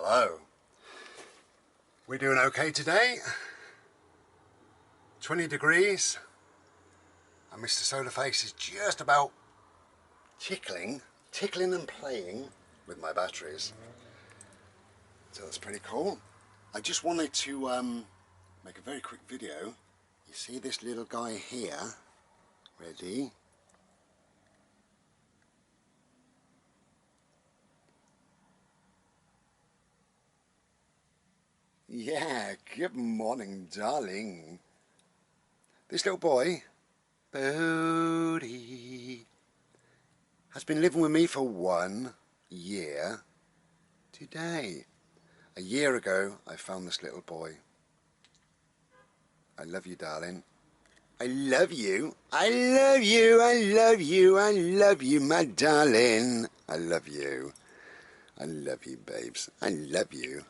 Hello. We're doing okay today. 20 degrees and Mr. Solarface is just about tickling and playing with my batteries. So that's pretty cool. I just wanted to make a very quick video. You see this little guy here? Ready? Yeah, good morning, darling. This little boy, Bodhi, has been living with me for 1 year today. A year ago, I found this little boy. I love you, darling. I love you. I love you. I love you. I love you, my darling. I love you. I love you, babes. I love you.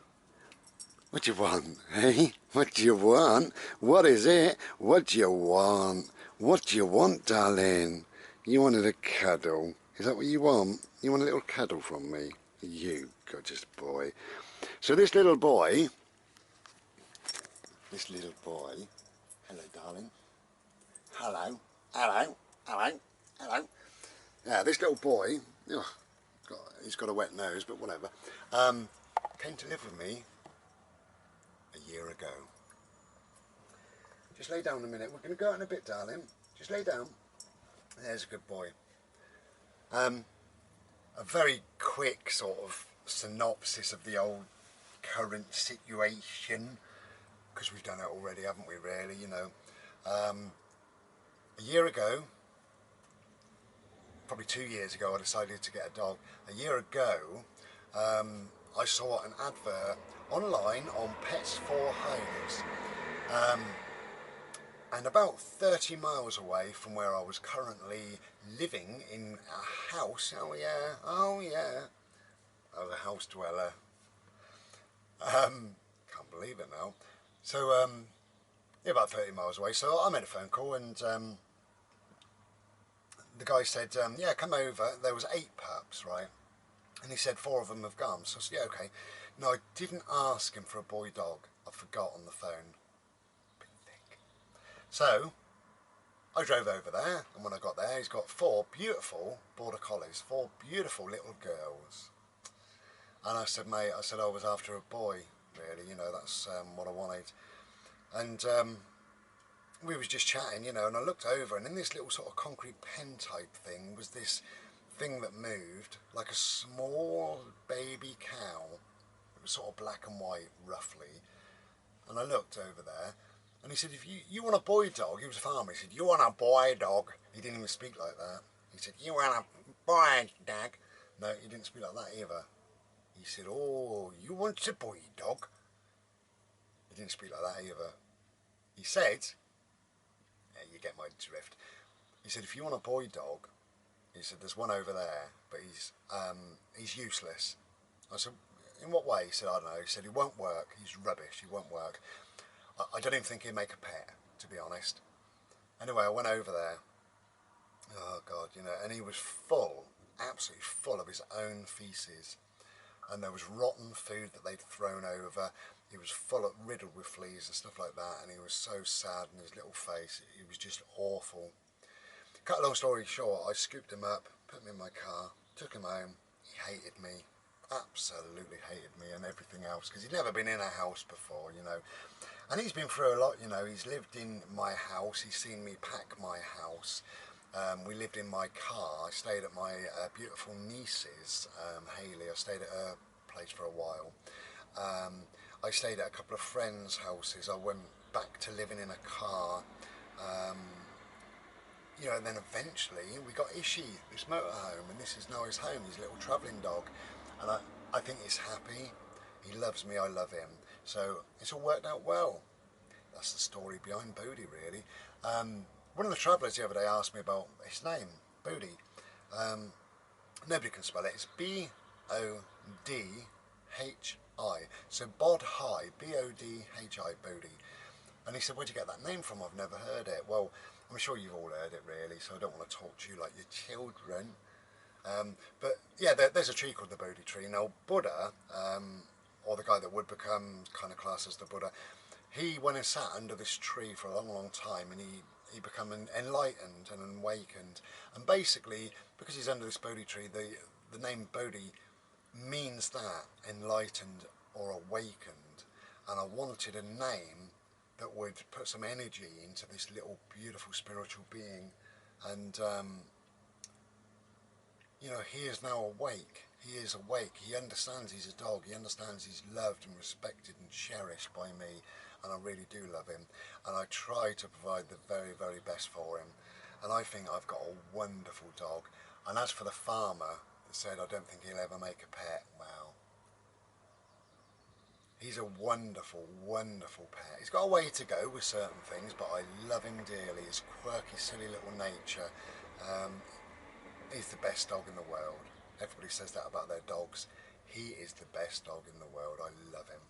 What do you want, hey? What do you want? What is it? What do you want? What do you want, darling? You wanted a cuddle. Is that what you want? You want a little cuddle from me? You gorgeous boy. So this little boy, hello, darling. Hello, hello, hello, hello. Yeah, this little boy, he's got a wet nose, but whatever, came to live with me a year ago. Just lay down a minute. We're going to go out in a bit, darling. Just lay down. There's a good boy. A very quick sort of synopsis of the old current situation, because we've done it already, haven't we, really, you know. A year ago, probably 2 years ago, I decided to get a dog. A year ago, I saw an advert online on Pets for Homes. And about 30 miles away from where I was currently living in a house, oh yeah, I was a house dweller. Can't believe it now. So, yeah, about 30 miles away, so I made a phone call and the guy said, yeah, come over. There was 8 pups, right? And he said 4 of them have gone. So I said, yeah, okay. No, I didn't ask him for a boy dog. I forgot on the phone. Big thick. So I drove over there, and when I got there, he's got 4 beautiful border collies, 4 beautiful little girls. And I said, mate, I was after a boy, really, you know, that's what I wanted. And we was just chatting, you know, and I looked over, and in this little sort of concrete pen type thing was this thing that moved like a small baby cow. It was sort of black and white, roughly. And I looked over there, and he said, if you want a boy dog, he was a farmer, he said, you want a boy dog? He didn't even speak like that. He said, you want a boy dog? No, he didn't speak like that either. He said, oh, you want a boy dog? He didn't speak like that either. He said, yeah, you get my drift. He said, if you want a boy dog, he said, there's one over there, but he's useless. I said, in what way? He said, I don't know. He said, he won't work. He's rubbish. He won't work. I don't even think he'd make a pet, to be honest. Anyway, I went over there. Oh, God, you know, and he was full, absolutely full of his own feces. And there was rotten food that they'd thrown over. He was riddled with fleas and stuff like that, and he was so sad in his little face. He was just awful. Cut a long story short, I scooped him up, put him in my car, took him home. He hated me, absolutely hated me and everything else, because he'd never been in a house before, you know. And he's been through a lot, you know. He's lived in my house, he's seen me pack my house. We lived in my car. I stayed at my beautiful niece's, Hayley. I stayed at her place for a while. I stayed at a couple of friends' houses. I went back to living in a car. You know, and then eventually we got Ishi, this motorhome, and this is now his home, his little travelling dog. And I think he's happy. He loves me, I love him. So it's all worked out well. That's the story behind Bodhi, really. One of the travellers the other day asked me about his name, Bodhi. Nobody can spell it. It's B-O-D-H-I. So Bodhi, B-O-D-H-I, Bodhi. And he said, where'd you get that name from? I've never heard it. Well, I'm sure you've all heard it, really, so I don't want to talk to you like your children. But yeah, there's a tree called the Bodhi tree. Now, Buddha, or the guy that would become kind of classed as the Buddha, he went and sat under this tree for a long, long time, and he become enlightened and awakened. And basically, because he's under this Bodhi tree, the name Bodhi means that, enlightened or awakened. And I wanted a name that would put some energy into this little beautiful spiritual being. And you know, he is now awake. He is awake. He understands he's a dog. He understands he's loved and respected and cherished by me, and I really do love him. And I try to provide the very, very best for him. And I think I've got a wonderful dog. And as for the farmer that said, I don't think he'll ever make a pet, well, he's a wonderful, wonderful pet. He's got a way to go with certain things, but I love him dearly. His quirky, silly little nature. He's the best dog in the world. Everybody says that about their dogs. He is the best dog in the world. I love him.